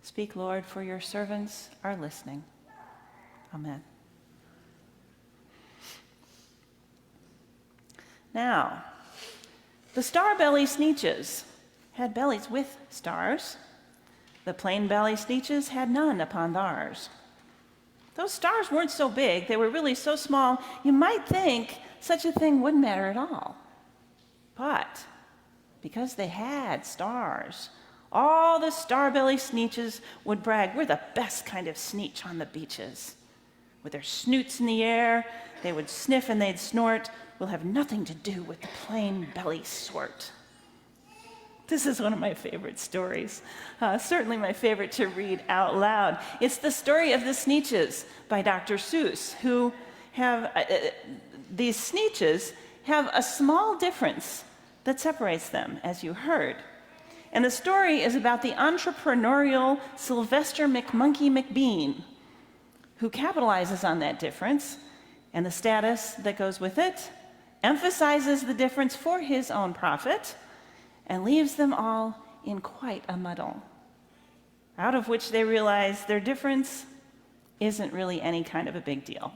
Speak, Lord, for your servants are listening. Amen. Now, the star-belly sneetches had bellies with stars. The plain-belly sneetches had none upon theirs. Those stars weren't so big, they were really so small, you might think such a thing wouldn't matter at all. But because they had stars, all the star-belly sneetches would brag, we're the best kind of sneetch on the beaches. With their snoots in the air, they would sniff and they'd snort. We'll have nothing to do with the plain belly sort. This is one of my favorite stories, certainly my favorite to read out loud. It's the story of the sneetches by Dr. Seuss, who have, these sneetches have a small difference that separates them, as you heard. And the story is about the entrepreneurial Sylvester McMonkey McBean, who capitalizes on that difference and the status that goes with it, emphasizes the difference for his own profit, and leaves them all in quite a muddle, out of which they realize their difference isn't really any kind of a big deal.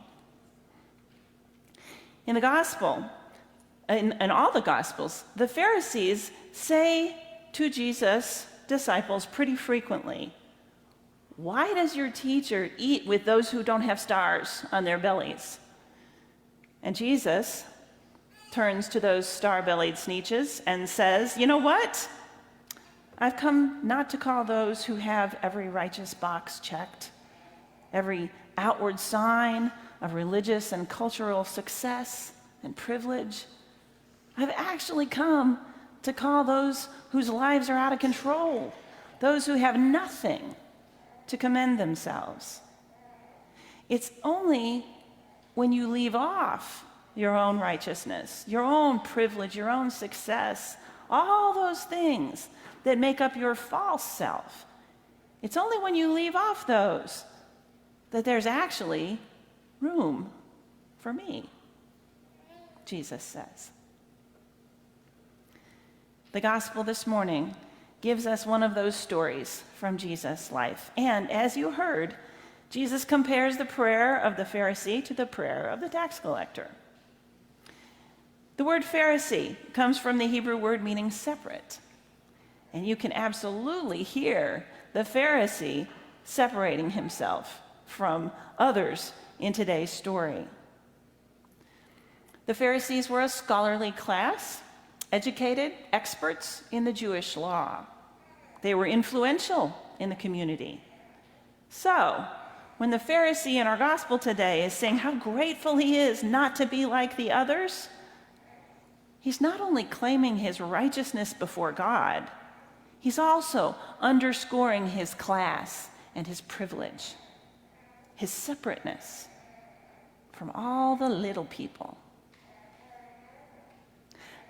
In the gospel, in all the gospels, the Pharisees say to Jesus' disciples pretty frequently, "Why does your teacher eat with those who don't have stars on their bellies?" And Jesus turns to those star-bellied sneetches and says, "You know what? I've come not to call those who have every righteous box checked, every outward sign of religious and cultural success and privilege. I've actually come to call those whose lives are out of control, those who have nothing to commend themselves. It's only when you leave off your own righteousness, your own privilege, your own success, all those things that make up your false self. It's only when you leave off those that there's actually room for me," Jesus says. The gospel this morning gives us one of those stories from Jesus' life. And as you heard, Jesus compares the prayer of the Pharisee to the prayer of the tax collector. The word Pharisee comes from the Hebrew word meaning separate. And you can absolutely hear the Pharisee separating himself from others in today's story. The Pharisees were a scholarly class, educated experts in the Jewish law. They were influential in the community. So, when the Pharisee in our gospel today is saying how grateful he is not to be like the others, he's not only claiming his righteousness before God, he's also underscoring his class and his privilege, his separateness from all the little people.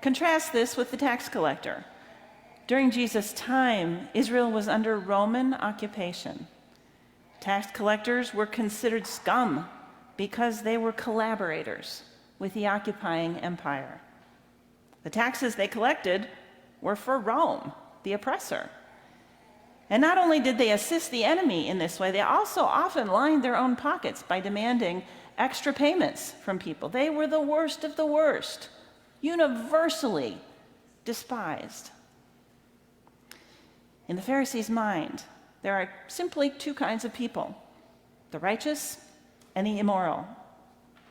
Contrast this with the tax collector. During Jesus' time, Israel was under Roman occupation. Tax collectors were considered scum because they were collaborators with the occupying empire. The taxes they collected were for Rome, the oppressor. And not only did they assist the enemy in this way, they also often lined their own pockets by demanding extra payments from people. They were the worst of the worst, universally despised. In the Pharisee's mind, there are simply two kinds of people, the righteous and the immoral.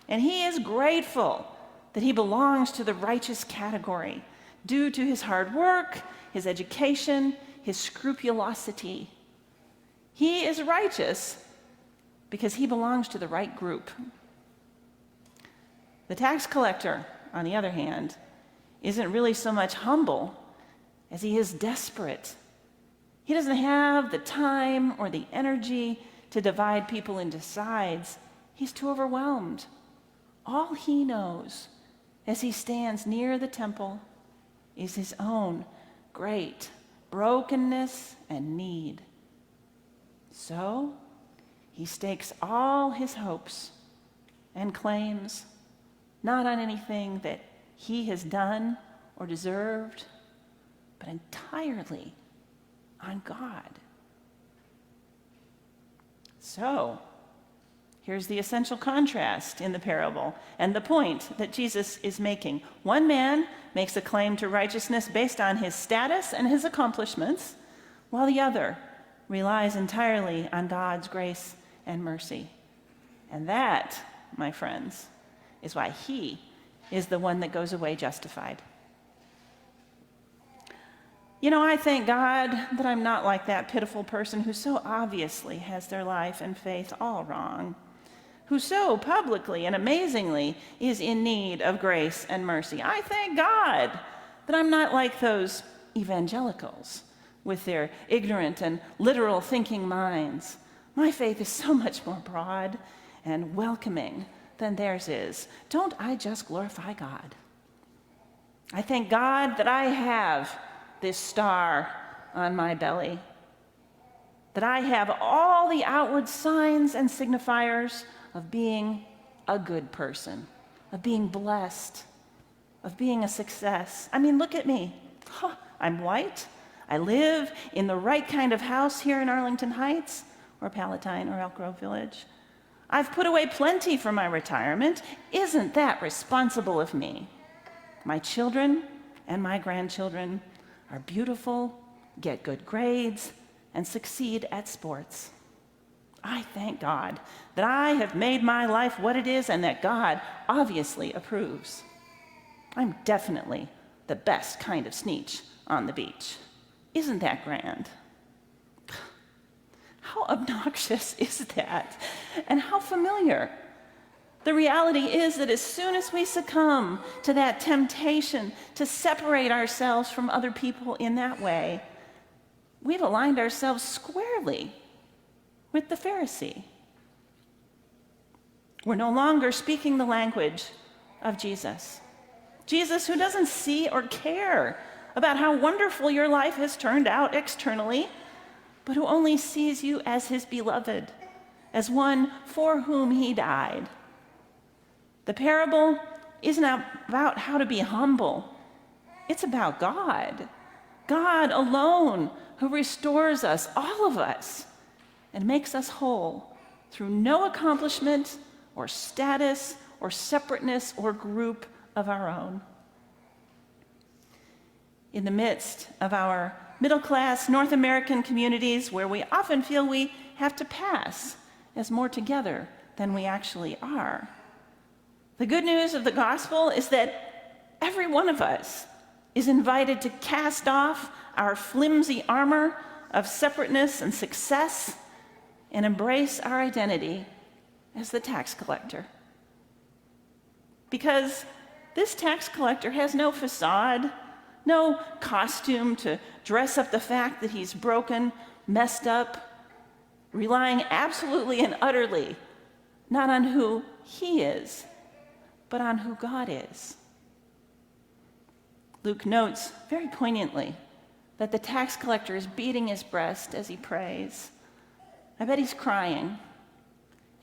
And he is grateful that he belongs to the righteous category due to his hard work, his education, his scrupulosity. He is righteous because he belongs to the right group. The tax collector, on the other hand, isn't really so much humble as he is desperate. He doesn't have the time or the energy to divide people into sides. He's too overwhelmed. All he knows as he stands near the temple is his own great brokenness and need. So he stakes all his hopes and claims not on anything that he has done or deserved, but entirely on God. So, here's the essential contrast in the parable and the point that Jesus is making. One man makes a claim to righteousness based on his status and his accomplishments, while the other relies entirely on God's grace and mercy. And that, my friends, is why he is the one that goes away justified. You know, I thank God that I'm not like that pitiful person who so obviously has their life and faith all wrong, who so publicly and amazingly is in need of grace and mercy. I thank God that I'm not like those evangelicals with their ignorant and literal thinking minds. My faith is so much more broad and welcoming than theirs is. Don't I just glorify God? I thank God that I have this star on my belly, that I have all the outward signs and signifiers of being a good person, of being blessed, of being a success. I mean, look at me. I'm white. I live in the right kind of house here in Arlington Heights, or Palatine, or Elk Grove Village. I've put away plenty for my retirement. Isn't that responsible of me? My children and my grandchildren are beautiful, get good grades, and succeed at sports. I thank God that I have made my life what it is and that God obviously approves. I'm definitely the best kind of sneetch on the beach. Isn't that grand? How obnoxious is that? And how familiar? The reality is that as soon as we succumb to that temptation to separate ourselves from other people in that way, we've aligned ourselves squarely with the Pharisee. We're no longer speaking the language of Jesus. Jesus, who doesn't see or care about how wonderful your life has turned out externally, but who only sees you as his beloved, as one for whom he died. The parable isn't about how to be humble. It's about God. God alone, who restores us, all of us, and makes us whole through no accomplishment or status or separateness or group of our own. In the midst of our middle-class North American communities where we often feel we have to pass as more together than we actually are, the good news of the gospel is that every one of us is invited to cast off our flimsy armor of separateness and success and embrace our identity as the tax collector. Because this tax collector has no facade, no costume to dress up the fact that he's broken, messed up, relying absolutely and utterly not on who he is, but on who God is. Luke notes very poignantly that the tax collector is beating his breast as he prays. I bet he's crying.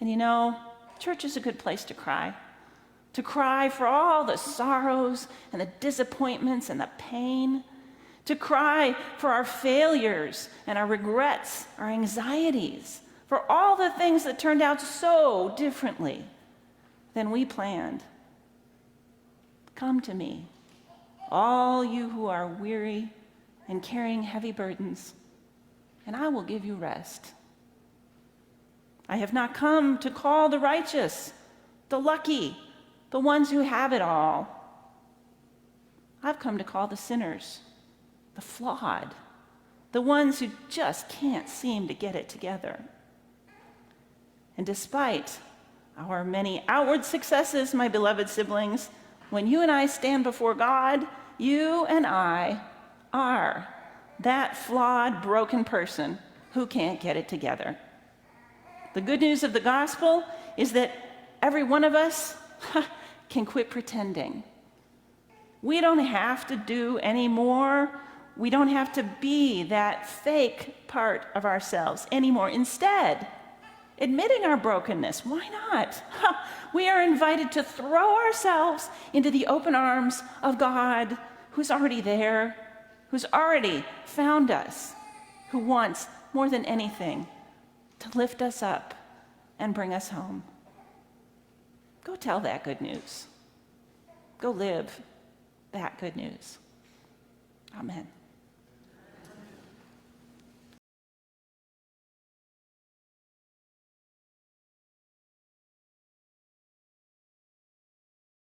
And you know, church is a good place to cry for all the sorrows and the disappointments and the pain, to cry for our failures and our regrets, our anxieties, for all the things that turned out so differently than we planned. Come to me, all you who are weary and carrying heavy burdens, and I will give you rest. I have not come to call the righteous, the lucky, the ones who have it all. I've come to call the sinners, the flawed, the ones who just can't seem to get it together. And despite our many outward successes, my beloved siblings, when you and I stand before God, you and I are that flawed, broken person who can't get it together. The good news of the gospel is that every one of us can quit pretending. We don't have to do any more. We don't have to be that fake part of ourselves anymore. Instead, admitting our brokenness, why not? We are invited to throw ourselves into the open arms of God, who's already there, who's already found us, who wants more than anything to lift us up and bring us home. Go tell that good news. Go live that good news. Amen.